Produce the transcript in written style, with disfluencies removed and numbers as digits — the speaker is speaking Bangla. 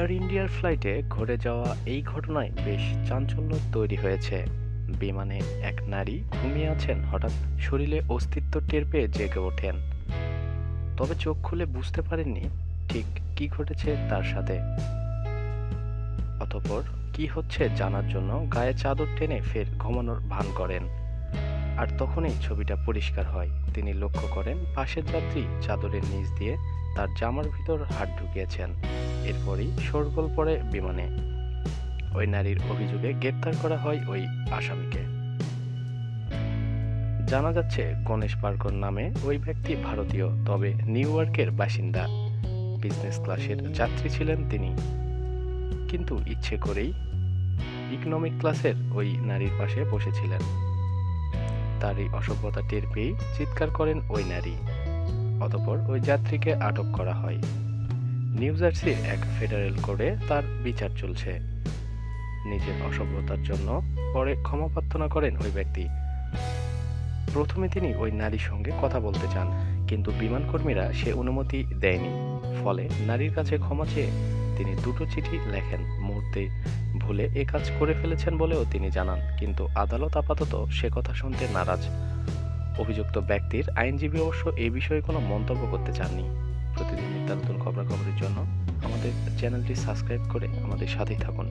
এয়ার ইন্ডিয়ার ফ্লাইটে ঘটে যাওয়া এই ঘটনায় বেশ চাঞ্চল্য তৈরি হয়েছে। বিমানে এক নারী ঘুমিয়ে আছেন, হঠাৎ শরীরে অস্তিত্ব টের পেয়ে জেগে ওঠেন। তবে চোখ খুলে বুঝতে পারেননি ঠিক কি ঘটেছে তার সাথে। অতঃপর কি হচ্ছে জানার জন্য গায়ে চাদর টেনে ফের ঘুমানোর ভান করেন। আর তখনই ছবিটা পরিষ্কার হয়। তিনি লক্ষ্য করেন পাশের যাত্রী চাদরের নিচ দিয়ে তার জামার ভিতর হাত ঢুকিয়েছেন। এরপরই শোরগোল পড়ে বিমানে। ওই নারীর অভিযোগে গ্রেপ্তার করা হয় ওই আসামিকে। জানা যাচ্ছে গণেশ পার্কর নামে ওই ব্যক্তি ভারতীয়, তবে নিউ ইয়র্কের বাসিন্দা। বিজনেস ক্লাসের যাত্রী ছিলেন তিনি, কিন্তু ইচ্ছে করেই ইকোনমিক ক্লাসের ওই নারীর পাশে বসেছিলেন। তারই অসভ্যতা টের পেয়েই চিৎকার করেন ওই নারী। অতঃপর ওই যাত্রীকে আটক করা হয়। নিউ জার্সির এক ফেডারেল কোর্টে তার বিচার চলছে। নিজের অসভ্যতার জন্য পরে ক্ষমা প্রার্থনা করেন ওই ব্যক্তি। প্রথমে তিনি ওই নারীর সঙ্গে কথা বলতে চান, কিন্তু বিমান কর্মীরা সে অনুমতি দেয়নি। ফলে নারীর কাছে ক্ষমা চেয়ে তিনি দুটো চিঠি লেখেন। মুহূর্তে ভুলে এ কাজ করে ফেলেছেন বলেও তিনি জানান, কিন্তু আদালত আপাতত সে কথা শুনতে নারাজ। অভিযুক্ত ব্যক্তির আইনজীবী অবশ্য এ বিষয়ে কোনো মন্তব্য করতে চাননি। প্রতিদিন নিত্য নতুন খবরাখবরের জন্য আমাদের চ্যানেলটি সাবস্ক্রাইব করে আমাদের সাথেই থাকুন।